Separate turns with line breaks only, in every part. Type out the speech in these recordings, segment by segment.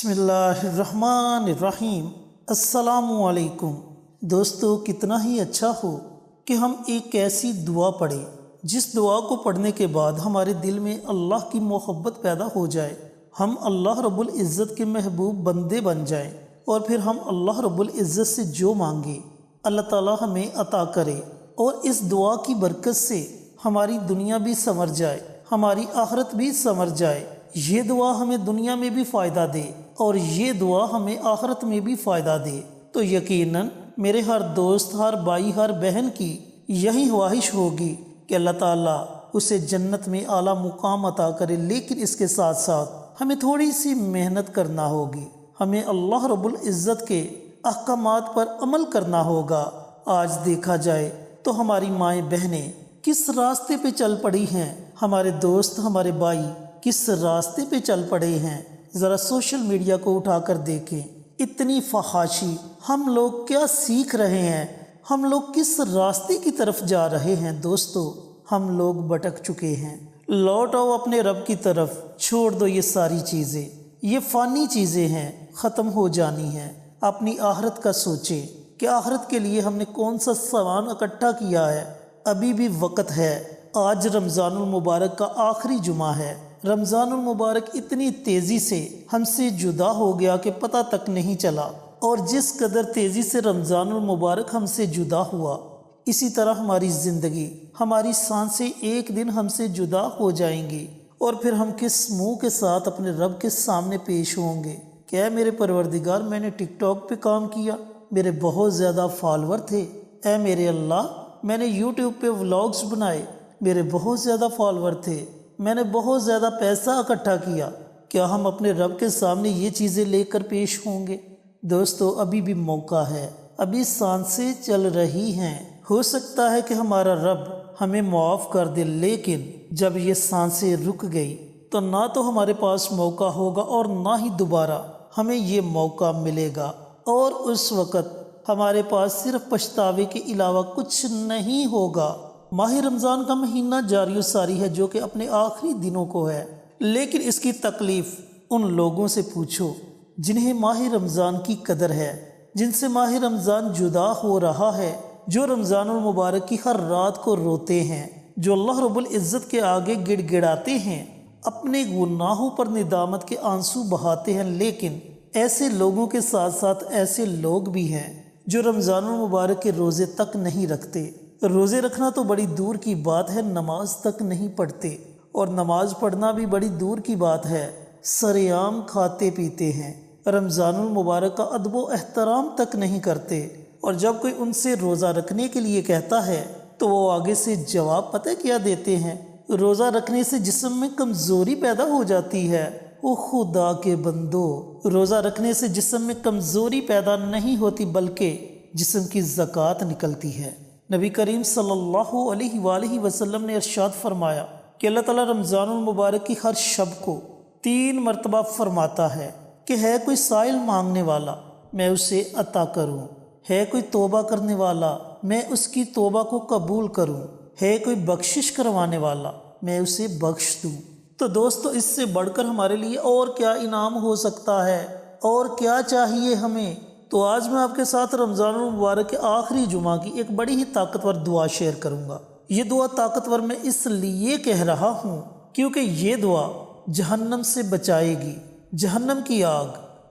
بسم اللہ الرحمن الرحیم۔ السلام علیکم دوستو، کتنا ہی اچھا ہو کہ ہم ایک ایسی دعا پڑھیں جس دعا کو پڑھنے کے بعد ہمارے دل میں اللہ کی محبت پیدا ہو جائے، ہم اللہ رب العزت کے محبوب بندے بن جائیں، اور پھر ہم اللہ رب العزت سے جو مانگے اللہ تعالی ہمیں عطا کرے، اور اس دعا کی برکت سے ہماری دنیا بھی سنور جائے، ہماری آخرت بھی سنور جائے۔ یہ دعا ہمیں دنیا میں بھی فائدہ دے اور یہ دعا ہمیں آخرت میں بھی فائدہ دے، تو یقیناً میرے ہر دوست، ہر بھائی، ہر بہن کی یہی خواہش ہوگی کہ اللہ تعالیٰ اسے جنت میں اعلیٰ مقام عطا کرے، لیکن اس کے ساتھ ساتھ ہمیں تھوڑی سی محنت کرنا ہوگی، ہمیں اللہ رب العزت کے احکامات پر عمل کرنا ہوگا۔ آج دیکھا جائے تو ہماری مائیں بہنیں کس راستے پہ چل پڑی ہیں، ہمارے دوست، ہمارے بھائی کس راستے پہ چل پڑے ہیں، ذرا سوشل میڈیا کو اٹھا کر دیکھیں، اتنی فحاشی، ہم لوگ کیا سیکھ رہے ہیں، ہم لوگ کس راستے کی طرف جا رہے ہیں۔ دوستو، ہم لوگ بھٹک چکے ہیں، لوٹ آؤ اپنے رب کی طرف، چھوڑ دو یہ ساری چیزیں، یہ فانی چیزیں ہیں، ختم ہو جانی ہیں۔ اپنی آخرت کا سوچیں کہ آخرت کے لیے ہم نے کون سا سامان اکٹھا کیا ہے، ابھی بھی وقت ہے۔ آج رمضان المبارک کا آخری جمعہ ہے۔ رمضان المبارک اتنی تیزی سے ہم سے جدا ہو گیا کہ پتہ تک نہیں چلا، اور جس قدر تیزی سے رمضان المبارک ہم سے جدا ہوا، اسی طرح ہماری زندگی، ہماری سانسیں ایک دن ہم سے جدا ہو جائیں گی، اور پھر ہم کس منہ کے ساتھ اپنے رب کے سامنے پیش ہوں گے کہ اے میرے پروردگار، میں نے ٹک ٹاک پہ کام کیا، میرے بہت زیادہ فالوور تھے، اے میرے اللہ میں نے یوٹیوب پہ ولاگز بنائے، میرے بہت زیادہ فالوور تھے، میں نے بہت زیادہ پیسہ اکٹھا کیا، کیا ہم اپنے رب کے سامنے یہ چیزیں لے کر پیش ہوں گے؟ دوستو، ابھی بھی موقع ہے، ابھی سانسیں چل رہی ہیں، ہو سکتا ہے کہ ہمارا رب ہمیں معاف کر دے، لیکن جب یہ سانسیں رک گئی تو نہ تو ہمارے پاس موقع ہوگا اور نہ ہی دوبارہ ہمیں یہ موقع ملے گا، اور اس وقت ہمارے پاس صرف پچھتاوے کے علاوہ کچھ نہیں ہوگا۔ ماہ رمضان کا مہینہ جاری و ساری ہے جو کہ اپنے آخری دنوں کو ہے، لیکن اس کی تکلیف ان لوگوں سے پوچھو جنہیں ماہ رمضان کی قدر ہے، جن سے ماہ رمضان جدا ہو رہا ہے، جو رمضان المبارک کی ہر رات کو روتے ہیں، جو اللہ رب العزت کے آگے گڑ گڑاتے ہیں، اپنے گناہوں پر ندامت کے آنسو بہاتے ہیں، لیکن ایسے لوگوں کے ساتھ ساتھ ایسے لوگ بھی ہیں جو رمضان المبارک کے روزے تک نہیں رکھتے۔ روزے رکھنا تو بڑی دور کی بات ہے، نماز تک نہیں پڑھتے، اور نماز پڑھنا بھی بڑی دور کی بات ہے، سرعام کھاتے پیتے ہیں، رمضان المبارک کا ادب و احترام تک نہیں کرتے، اور جب کوئی ان سے روزہ رکھنے کے لیے کہتا ہے تو وہ آگے سے جواب پتہ کیا دیتے ہیں؟ روزہ رکھنے سے جسم میں کمزوری پیدا ہو جاتی ہے۔ او خدا کے بندو، روزہ رکھنے سے جسم میں کمزوری پیدا نہیں ہوتی، بلکہ جسم کی زکوٰۃ نکلتی ہے۔ نبی کریم صلی اللہ علیہ وآلہ وسلم نے ارشاد فرمایا کہ اللہ تعالیٰ رمضان المبارک کی ہر شب کو 3 مرتبہ فرماتا ہے کہ ہے کوئی سائل مانگنے والا، میں اسے عطا کروں، ہے کوئی توبہ کرنے والا، میں اس کی توبہ کو قبول کروں، ہے کوئی بخشش کروانے والا، میں اسے بخش دوں۔ تو دوستو، اس سے بڑھ کر ہمارے لیے اور کیا انعام ہو سکتا ہے، اور کیا چاہیے ہمیں؟ تو آج میں آپ کے ساتھ رمضان المبارک کے آخری جمعہ کی ایک بڑی ہی طاقتور دعا شیئر کروں گا۔ یہ دعا طاقتور میں اس لیے کہہ رہا ہوں کیونکہ یہ دعا جہنم سے بچائے گی۔ جہنم کی آگ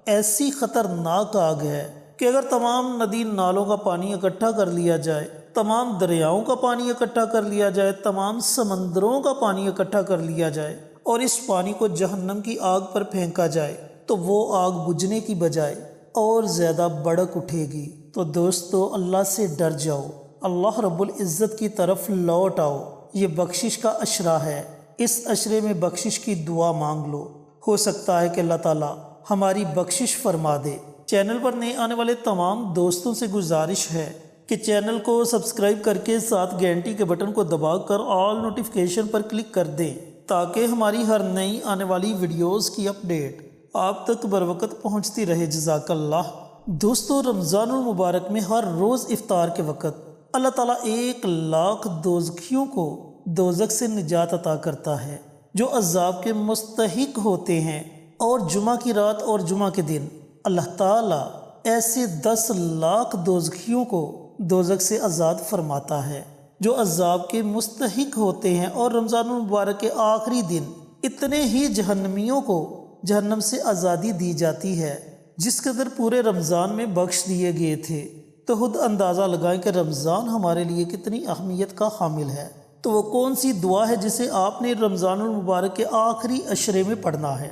ایسی خطرناک آگ ہے کہ اگر تمام ندی نالوں کا پانی اکٹھا کر لیا جائے، تمام دریاؤں کا پانی اکٹھا کر لیا جائے، تمام سمندروں کا پانی اکٹھا کر لیا جائے، اور اس پانی کو جہنم کی آگ پر پھینکا جائے، تو وہ آگ بجھنے کی بجائے اور زیادہ بڑک اٹھے گی۔ تو دوستو، اللہ سے ڈر جاؤ، اللہ رب العزت کی طرف لوٹ آؤ، یہ بخشش کا عشرہ ہے، اس عشرے میں بخشش کی دعا مانگ لو، ہو سکتا ہے کہ اللہ تعالیٰ ہماری بخشش فرما دے۔ چینل پر نئے آنے والے تمام دوستوں سے گزارش ہے کہ چینل کو سبسکرائب کر کے ساتھ گھنٹی کے بٹن کو دبا کر آل نوٹیفیکیشن پر کلک کر دیں، تاکہ ہماری ہر نئی آنے والی ویڈیوز کی اپڈیٹ آپ تک بروقت پہنچتی رہے۔ جزاک اللہ۔ دوستو، رمضان المبارک میں ہر روز افطار کے وقت اللہ تعالیٰ 1,00,000 دوزخیوں کو دوزخ سے نجات عطا کرتا ہے، جو عذاب کے مستحق ہوتے ہیں، اور جمعہ کی رات اور جمعہ کے دن اللہ تعالیٰ ایسے 10 لاکھ دوزخیوں کو دوزخ سے آزاد فرماتا ہے جو عذاب کے مستحق ہوتے ہیں، اور رمضان المبارک کے آخری دن اتنے ہی جہنمیوں کو جہنم سے آزادی دی جاتی ہے جس قدر پورے رمضان میں بخش دیے گئے تھے۔ تو خود اندازہ لگائیں کہ رمضان ہمارے لیے کتنی اہمیت کا حامل ہے۔ تو وہ کون سی دعا ہے جسے آپ نے رمضان المبارک کے آخری عشرے میں پڑھنا ہے؟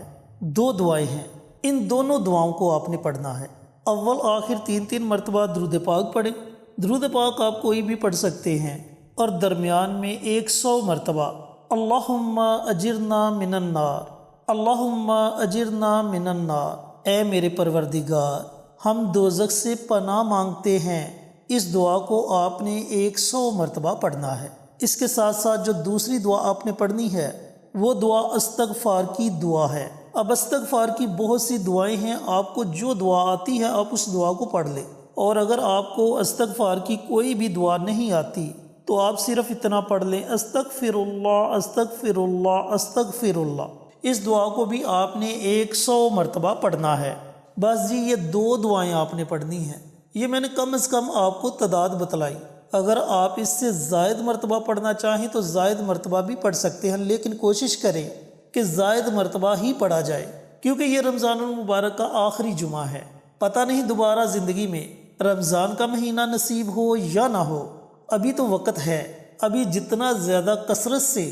2 دعائیں ہیں، ان دونوں دعاؤں کو آپ نے پڑھنا ہے۔ اول آخر 3 مرتبہ درود پاک پڑھیں۔ درود پاک آپ کوئی بھی پڑھ سکتے ہیں، اور درمیان میں 100 مرتبہ اللہم اجرنا من النار، اللہم اجرنا من النار، اے میرے پروردگار ہم دوزخ سے پناہ مانگتے ہیں۔ اس دعا کو آپ نے 100 مرتبہ پڑھنا ہے۔ اس کے ساتھ ساتھ جو دوسری دعا آپ نے پڑھنی ہے وہ دعا استغفار کی دعا ہے۔ اب استغفار کی بہت سی دعائیں ہیں، آپ کو جو دعا آتی ہے آپ اس دعا کو پڑھ لیں، اور اگر آپ کو استغفار کی کوئی بھی دعا نہیں آتی تو آپ صرف اتنا پڑھ لیں استغفر اللہ استغفر اللہ استغفر اللہ۔ اس دعا کو بھی آپ نے 100 مرتبہ پڑھنا ہے۔ بس جی یہ 2 دعائیں آپ نے پڑھنی ہیں، یہ میں نے کم از کم آپ کو تعداد بتلائی۔ اگر آپ اس سے زائد مرتبہ پڑھنا چاہیں تو زائد مرتبہ بھی پڑھ سکتے ہیں، لیکن کوشش کریں کہ زائد مرتبہ ہی پڑھا جائے، کیونکہ یہ رمضان المبارک کا آخری جمعہ ہے۔ پتہ نہیں دوبارہ زندگی میں رمضان کا مہینہ نصیب ہو یا نہ ہو، ابھی تو وقت ہے۔ ابھی جتنا زیادہ کثرت سے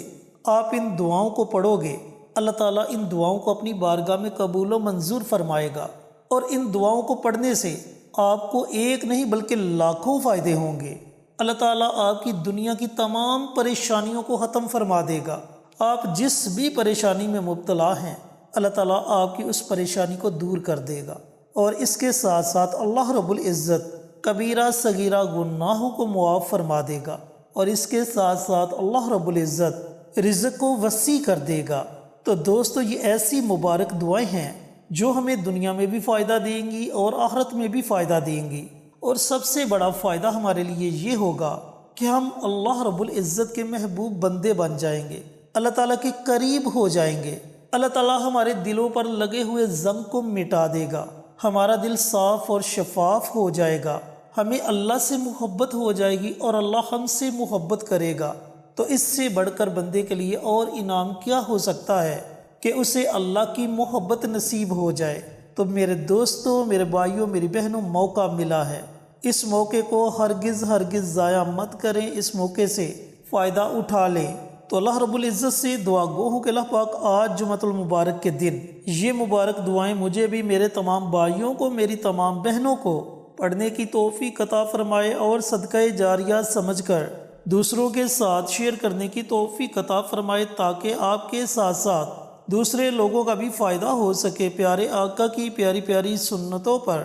آپ ان دعاؤں کو پڑھو گے، اللہ تعالیٰ ان دعاؤں کو اپنی بارگاہ میں قبول و منظور فرمائے گا، اور ان دعاؤں کو پڑھنے سے آپ کو ایک نہیں بلکہ لاکھوں فائدے ہوں گے۔ اللہ تعالیٰ آپ کی دنیا کی تمام پریشانیوں کو ختم فرما دے گا۔ آپ جس بھی پریشانی میں مبتلا ہیں اللہ تعالیٰ آپ کی اس پریشانی کو دور کر دے گا، اور اس کے ساتھ ساتھ اللہ رب العزت کبیرہ صغیرہ گناہوں کو معاف فرما دے گا، اور اس کے ساتھ ساتھ اللہ رب العزت رزق کو وسیع کر دے گا۔ تو دوستو یہ ایسی مبارک دعائیں ہیں جو ہمیں دنیا میں بھی فائدہ دیں گی اور آخرت میں بھی فائدہ دیں گی، اور سب سے بڑا فائدہ ہمارے لیے یہ ہوگا کہ ہم اللہ رب العزت کے محبوب بندے بن جائیں گے، اللہ تعالیٰ کے قریب ہو جائیں گے۔ اللہ تعالیٰ ہمارے دلوں پر لگے ہوئے زنگ کو مٹا دے گا، ہمارا دل صاف اور شفاف ہو جائے گا، ہمیں اللہ سے محبت ہو جائے گی اور اللہ ہم سے محبت کرے گا۔ تو اس سے بڑھ کر بندے کے لیے اور انعام کیا ہو سکتا ہے کہ اسے اللہ کی محبت نصیب ہو جائے۔ تو میرے دوستوں، میرے بھائیوں، میری بہنوں، موقع ملا ہے، اس موقع کو ہرگز ضائع مت کریں، اس موقع سے فائدہ اٹھا لیں۔ تو اللہ رب العزت سے دعا گو ہوں کہ اللہ پاک آج جمعۃ المبارک کے دن یہ مبارک دعائیں مجھے بھی، میرے تمام بھائیوں کو، میری تمام بہنوں کو پڑھنے کی توفیق عطا فرمائے، اور صدقہ جاریہ سمجھ کر دوسروں کے ساتھ شیئر کرنے کی توفیق عطا فرمائے، تاکہ آپ کے ساتھ ساتھ دوسرے لوگوں کا بھی فائدہ ہو سکے۔ پیارے آقا کی پیاری پیاری سنتوں پر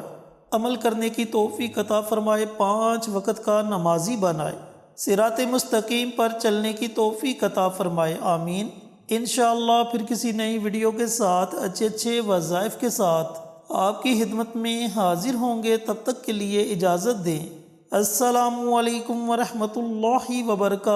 عمل کرنے کی توفیق عطا فرمائے، 5 وقت کا نمازی بنائے، صراط مستقیم پر چلنے کی توفیق عطا فرمائے، آمین۔ انشاءاللہ پھر کسی نئی ویڈیو کے ساتھ اچھے وظائف کے ساتھ آپ کی خدمت میں حاضر ہوں گے، تب تک کے لیے اجازت دیں۔ السلام علیکم ورحمۃ اللہ وبرکاتہ۔